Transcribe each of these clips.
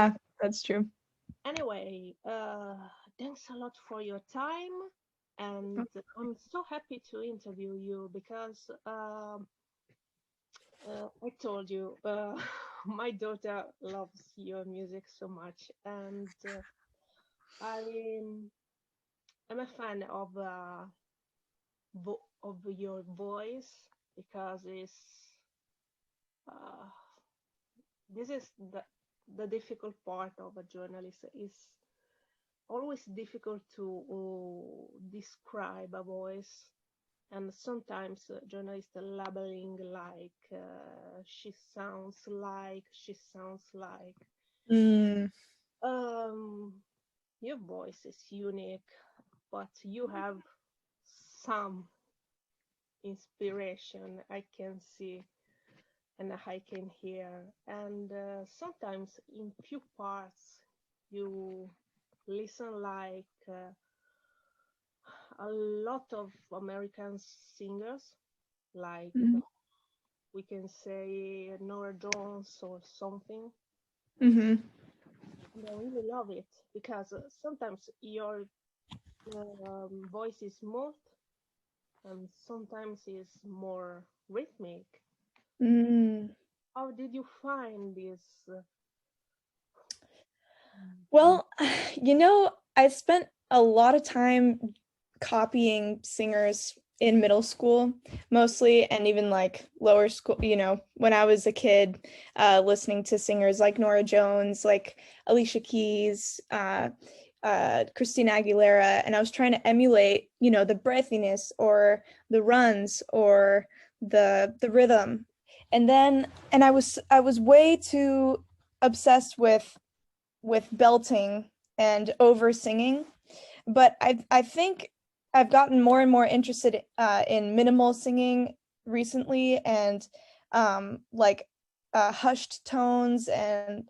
That's true. Anyway, thanks a lot for your time, and I'm so happy to interview you because I told you my daughter loves your music so much, and I'm I'm a fan of your voice because uh, this is the difficult part of a journalist is always difficult to describe a voice, and sometimes journalists are labeling like she sounds like Mm. um your voice is unique, but you have some inspiration I can see and I can hear. And sometimes in few parts you listen like a lot of American singers, like Mhm. we can say Nora Jones or something. Mhm. And I really love it because sometimes your voice is smooth and sometimes is more rhythmic. Mm. How did you find this? Well, I spent a lot of time copying singers in middle school mostly, and even like lower school, when I was a kid, listening to singers like Nora Jones, like Alicia Keys, Christina Aguilera, and I was trying to emulate, the breathiness or the runs or the rhythm. And I was way too obsessed with belting and over singing, but I think I've gotten more and more interested in minimal singing recently, and like hushed tones, and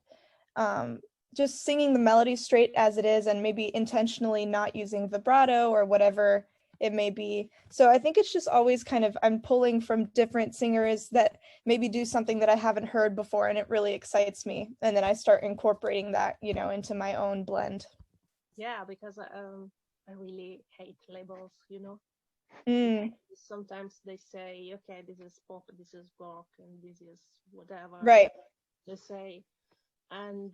um, just singing the melody straight as it is, and maybe intentionally not using vibrato or whatever it may be. So I think it's just always kind of, I'm pulling from different singers that maybe do something that I haven't heard before, and it really excites me. And then I start incorporating that, into my own blend. Yeah, because I really hate labels, Mm, Sometimes they say, okay, this is pop, this is rock, and this is whatever right. they say. And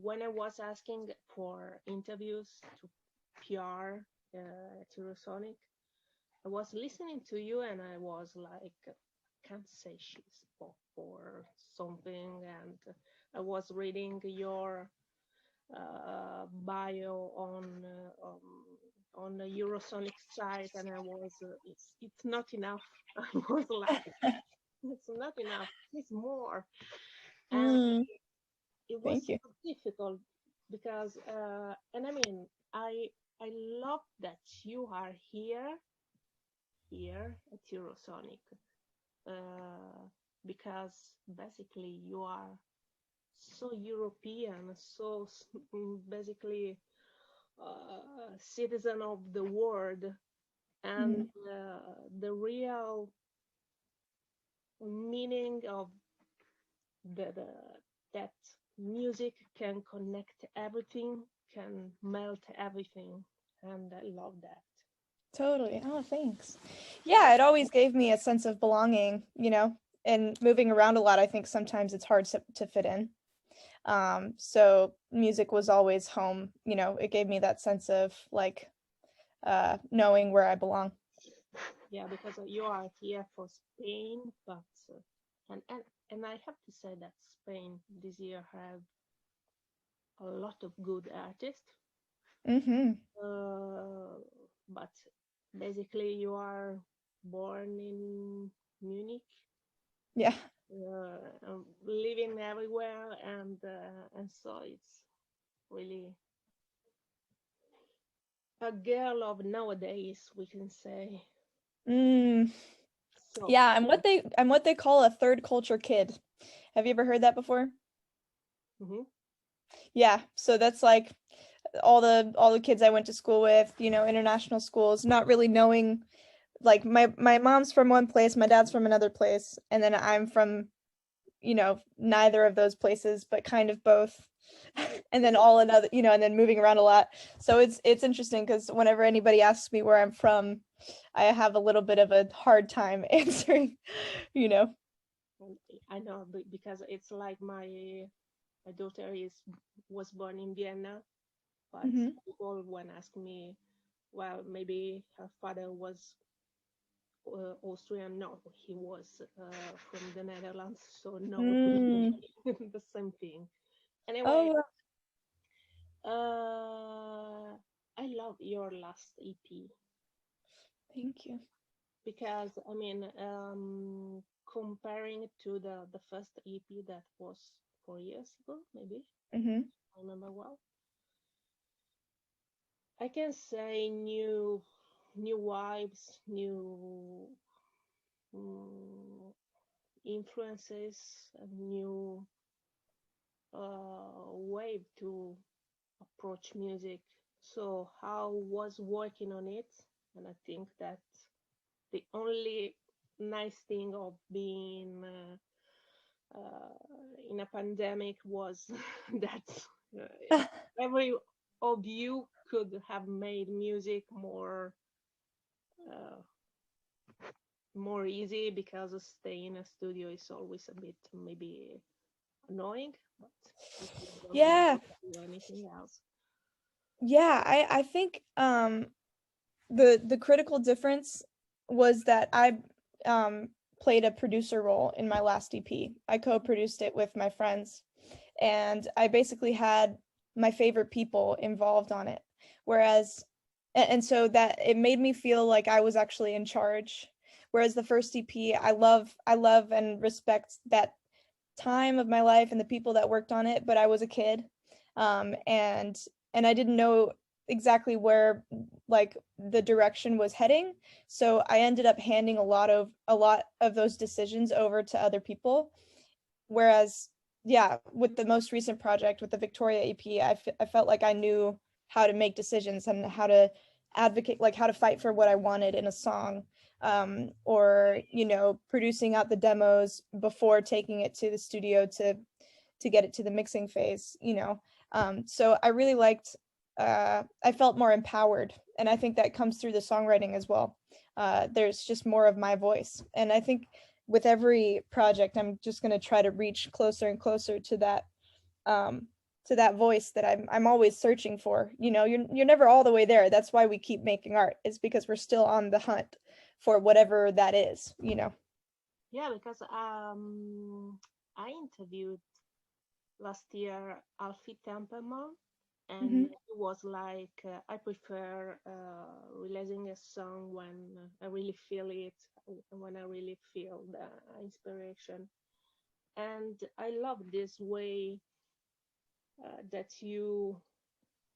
when I was asking for interviews to PR at Eurosonic, I was listening to you and I was like, can't say she's pop or something. And I was reading your bio on the Eurosonic site, and I was it's not enough. I was like, it's not enough. It's more, and Mm, it was thank you. so difficult because and I mean I love that you are here at Eurosonic uh, because basically you are so European, so basically citizen of the world, and Mm. the real meaning of the that music can connect everything, can melt everything, and I love that. Totally. Oh, thanks. Yeah, it always gave me a sense of belonging, and moving around a lot, I think sometimes it's hard to fit in. So music was always home, it gave me that sense of like knowing where I belong. Yeah, because you are here for Spain, but and and and I have to say that Spain this year have a lot of good artists. Mm-hmm. Uh, but basically, you are born in Munich, Yeah, living everywhere, and so it's really a girl of nowadays, we can say. mm, So, yeah, I'm what they call a third culture kid. Have you ever heard that before? mhm. Yeah, so that's like all the kids I went to school with, international schools, not really knowing, like my mom's from one place, my dad's from another place, and then I'm from neither of those places, but kind of both. And then all another, and then moving around a lot. So it's interesting because whenever anybody asks me where I'm from, I have a little bit of a hard time answering, you know. I know, because it's like my daughter was born in Vienna, but Hmm. people when ask me, well, maybe her father was Austrian. No, he was from the Netherlands, so no, Mm. the same thing. Anyway, Oh, I love your last EP thank you. because I mean, comparing it to the first EP that was 4 years ago, maybe Hmm. I remember well. I can say new vibes, new mm, influences, a new way to approach music. So how was working on it? And I think that the only nice thing of being in a pandemic was that every of you could have made music uh, more easy, because staying in a studio is always a bit maybe annoying, but if you don't want Yeah. to do anything else. Yeah, I think the critical difference was that I played a producer role in my last EP. I co-produced it with my friends, and I basically had my favorite people involved on it. Whereas, and so that it made me feel like I was actually in charge. Whereas the first EP, I love and respect that time of my life and the people that worked on it, but I was a kid. And I didn't know exactly where like the direction was heading. So I ended up handing a lot of those decisions over to other people. Whereas, yeah, with the most recent project with the Victoria EP, I felt like I knew how to make decisions and how to advocate, like how to fight for what I wanted in a song, or producing out the demos before taking it to the studio to get it to the mixing phase. So I really liked. I felt more empowered, and I think that comes through the songwriting as well. There's just more of my voice, and I think with every project, I'm just going to try to reach closer and closer um, to that voice that I'm always searching for. You're never all the way there. That's why we keep making art. Is because we're still on the hunt for whatever that is. Yeah, because I interviewed last year Alfie Templeman, and Hmm. it was like I prefer releasing a song when I really feel it, when I really feel the inspiration. And I love this way that you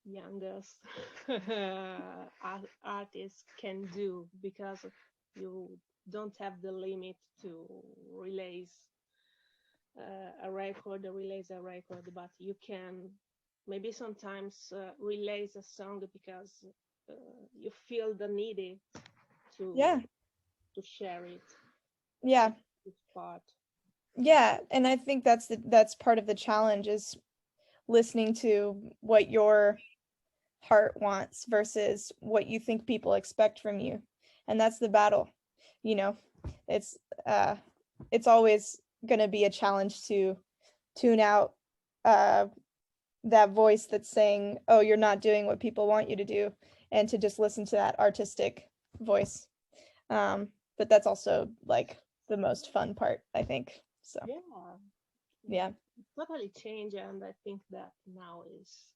youngest artists can do, because you don't have the limit to release release a record, but you can maybe sometimes release a song because uh, you feel the need to Yeah, to share it. yeah, This, this part. yeah. And I think that's part of the challenge is listening to what your heart wants versus what you think people expect from you. And that's the battle. You know, it's uh it's always going to be a challenge to tune out uh that voice that's saying, "Oh, you're not doing what people want you to do," and to just listen to that artistic voice. But that's also like the most fun part, I think. So, Yeah, yeah. totally change, and I think that now is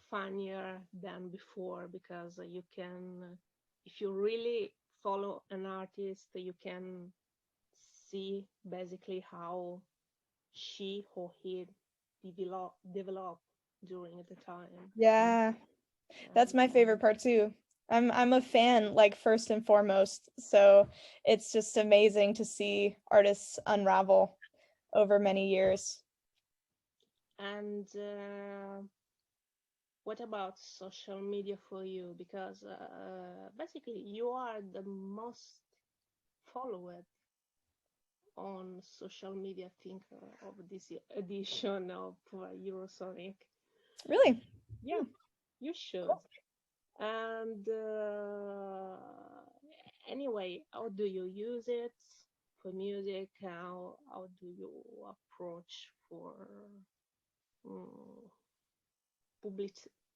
funnier than before, because you can, if you really follow an artist, you can see basically how she or he develop during the time. Yeah. That's And my favorite part too. I'm a fan, like first and foremost. So it's just amazing to see artists unravel over many years. and what about social media for you? Because basically you are the most followed on social media thinker of this edition of Eurosonic. Really? Yeah, you should. And anyway, how do you use it for music? How do you approach for um, public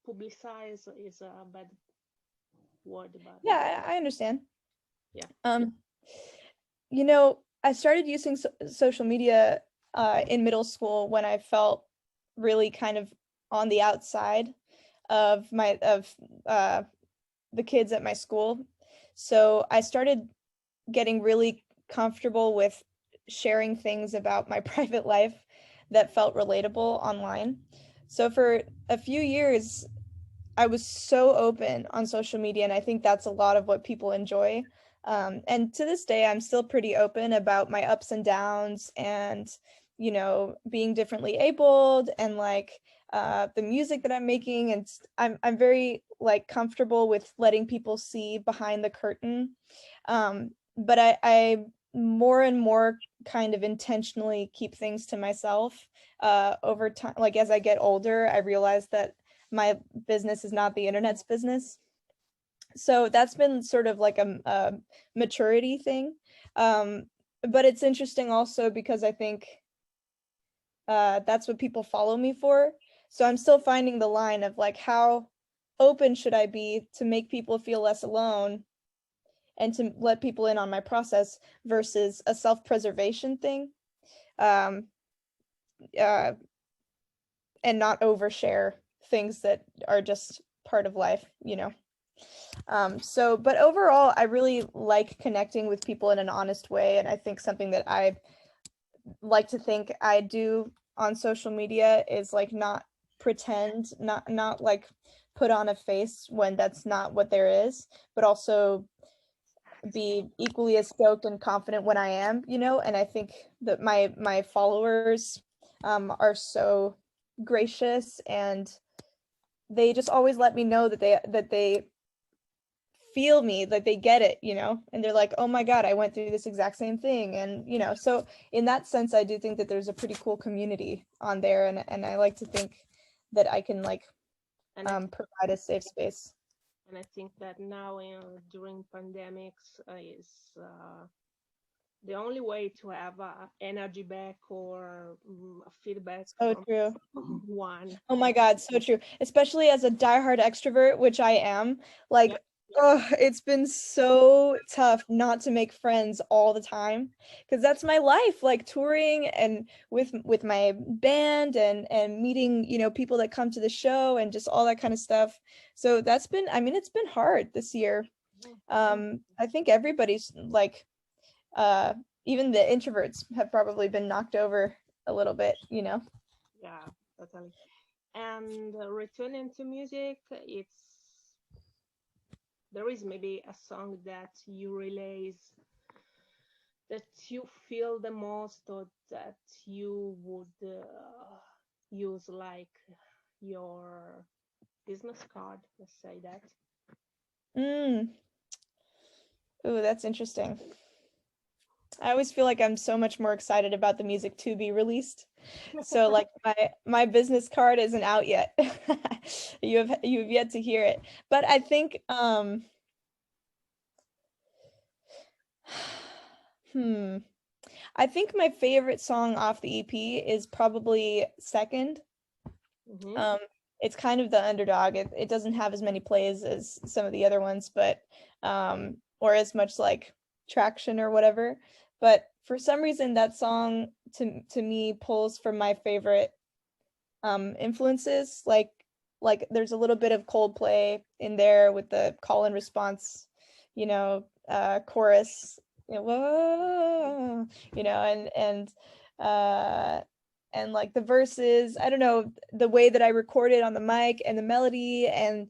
publicize is a bad word, but Yeah, I understand. yeah. Um, I started using social media in middle school when I felt really kind of on the outside of uh, the kids at my school. So I started getting really comfortable with sharing things about my private life that felt relatable online. So for a few years, I was so open on social media, and I think that's a lot of what people enjoy. And to this day, I'm still pretty open about my ups and downs and, being differently abled and like the music that I'm making. And I'm very like comfortable with letting people see behind the curtain. But I more and more kind of intentionally keep things to myself over time. Like as I get older, I realize that my business is not the internet's business. So that's been sort of like a maturity thing. Um, but it's interesting also because I think that's what people follow me for. So I'm still finding the line of like how open should I be to make people feel less alone and to let people in on my process versus a self-preservation thing. Um, uh, and not overshare things that are just part of life. But overall, I really like connecting with people in an honest way. And I think something that I like to think I do on social media is like not pretend, not like put on a face when that's not what there is, but also be equally as stoked and confident when I am, and I think that my followers are so gracious, and they just always let me know that they feel me, that they get it, and they're like, oh my God, I went through this exact same thing. And so in that sense, I do think that there's a pretty cool community on there, and I like to think that I can like And I provide a safe space. and I think that now during pandemics is the only way to have energy back or a feedback So from true. one. Oh my God, so true. Especially as a diehard extrovert, which I am, Yeah, like, yeah, oh, it's been so tough not to make friends all the time because that's my life, like touring and with my band and meeting, people that come to the show and just all that kind of stuff. So that's been, I mean, it's been hard this year. I think everybody's like, uh, even the introverts have probably been knocked over a little bit. yeah, totally. And returning to music, it's there is maybe a song that you realize that you feel the most or that you would use like your business card, let's say that. Mm. Ooh, that's interesting. I always feel like I'm so much more excited about the music to be released. So like my business card isn't out yet. You've yet to hear it. But I think hmm I think my favorite song off the EP is probably Second. Hmm. Um it's kind of the underdog. It doesn't have as many plays as some of the other ones, but or as much like traction or whatever. But for some reason that song to me pulls from my favorite influences. Like there's a little bit of Coldplay in there with the call and response, chorus, whoa, uh and like the verses, I don't know, the way that I record it on the mic and the melody and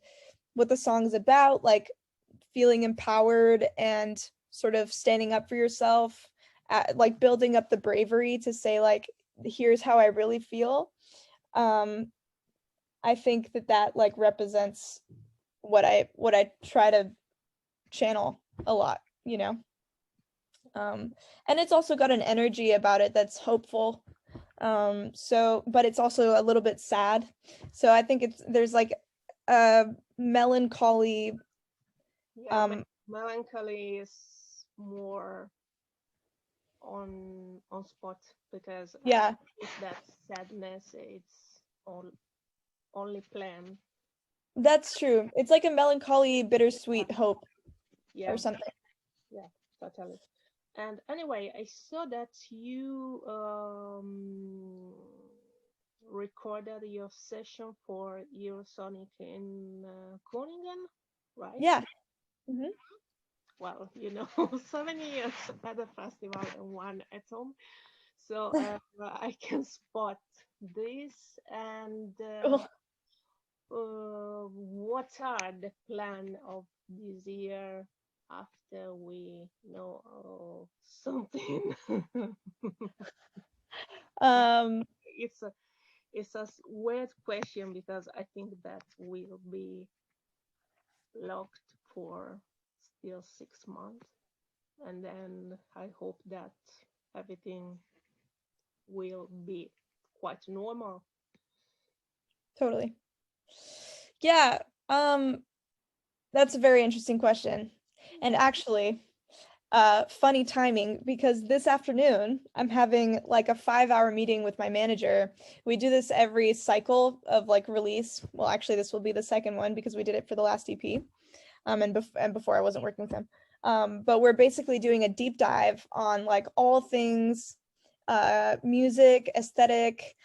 what the song's about, like feeling empowered and sort of standing up for yourself, like building up the bravery to say like here's how I really feel. um I think that like represents what I try to channel a lot. And it's also got an energy about it that's hopeful. So, but it's also a little bit sad. So I think there's like a melancholy. Yeah, Um, melancholy is more on spot because yeah, if that sadness it's only planned. that's true. It's like a melancholy, bittersweet hope or Yeah, something. yeah, totally. And anyway, I saw that you recorded your session for Eurosonic in Groningen, right? Yeah. Hmm. Well, so many years at the festival and one at home. So I can spot this. And Cool. what are the plan of this year after we know something? Um, it's a weird question because I think that will be locked for still 6 months, and then I hope that everything will be quite normal. totally. Yeah. That's a very interesting question. And actually, funny timing because this afternoon I'm having like a 5 hour meeting with my manager. We do this every cycle of like release. Well, actually, this will be the second one because we did it for the last EP. And before I wasn't working with him. But we're basically doing a deep dive on like all things music, aesthetic,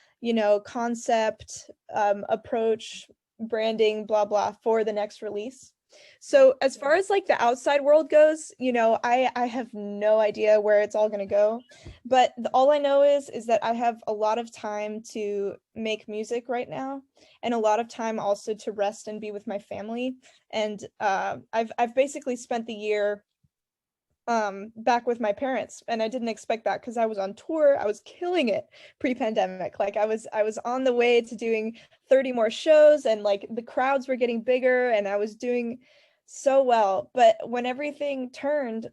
concept, approach, branding, blah blah for the next release. So as far as like the outside world goes, I have no idea where it's all going to go, but all I know is that I have a lot of time to make music right now and a lot of time also to rest and be with my family. And I've basically spent the year back with my parents, and I didn't expect that because I was on tour. I was killing it pre-pandemic. Like I was on the way to doing 30 more shows, and like the crowds were getting bigger and I was doing so well. But when everything turned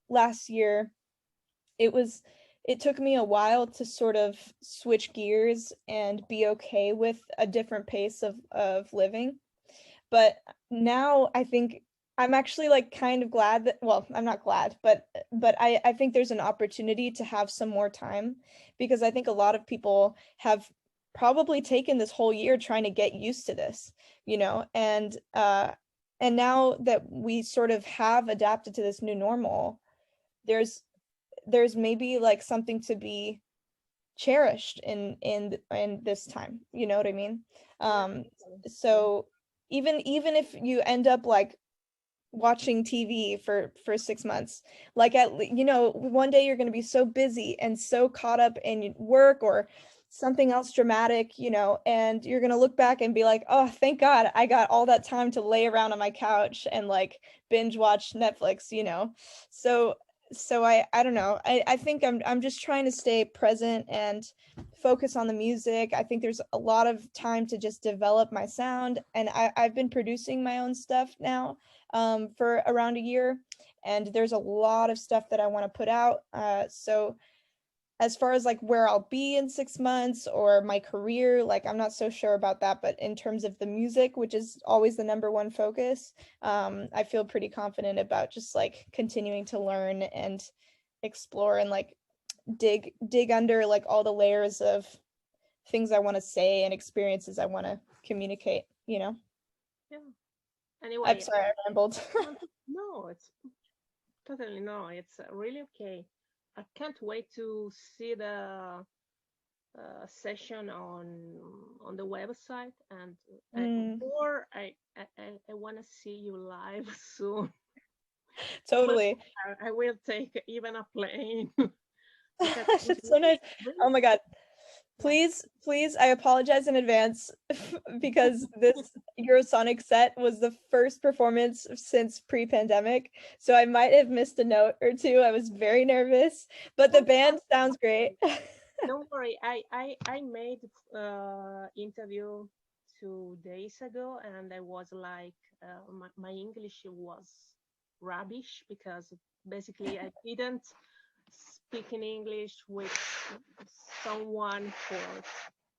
last year, it took me a while to sort of switch gears and be okay with a different pace of living. But now I think I'm actually like kind of glad that, well, I'm not glad, but I think there's an opportunity to have some more time because I think a lot of people have probably taken this whole year trying to get used to this, and now that we sort of have adapted to this new normal, there's there's maybe like something to be cherished in this time, you know what I mean? Yeah, um totally. so even if you end up like watching TV for 6 months, like one day you're going to be so busy and so caught up in work or something else dramatic, and you're going to look back and be like, oh, thank God I got all that time to lay around on my couch and like binge watch Netflix, so I don't know. I think I'm just trying to stay present and focus on the music. I think there's a lot of time to just develop my sound, and I've been producing my own stuff now for around a year, and there's a lot of stuff that I want to put out. So as far as like where I'll be in 6 months or my career, like I'm not so sure about that. But in terms of the music, which is always the number one focus, I feel pretty confident about just like continuing to learn and explore and like dig under like all the layers of things I want to say and experiences I want to communicate. Yeah. I'm Anyway, sorry I rambled. no, it's totally no, it's really okay. I can't wait to see the session on the website, and Mm, or I want to see you live soon. totally. I will take even a plane because it's It's so nice. really Oh my God. yeah. Please, I apologize in advance because this Eurosonic set was the first performance since pre-pandemic. So I might have missed a note or two. I was very nervous, but the Oh, band sounds great. don't worry. I made interview 2 days ago, and I was like, my English was rubbish because basically I didn't speaking English with someone for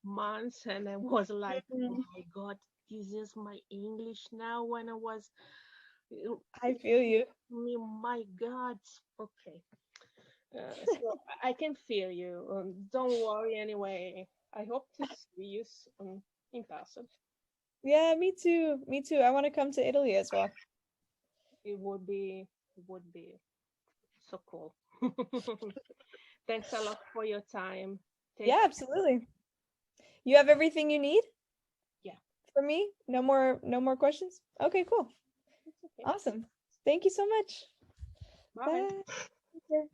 months, and I was like, oh Mhm. my God, this is my English now. When I was, I feel you. me, my God, okay. So I can feel you. Don't worry anyway. I hope to see you soon in person. Yeah, me too. Me too. I want to come to Italy as well. It would be so cool. Thanks a lot for your time. Take Yeah, absolutely. You have everything you need Yeah, for me? No more questions? Okay, cool. it's okay. Awesome. Thank you so much. Bye. Bye. Take care.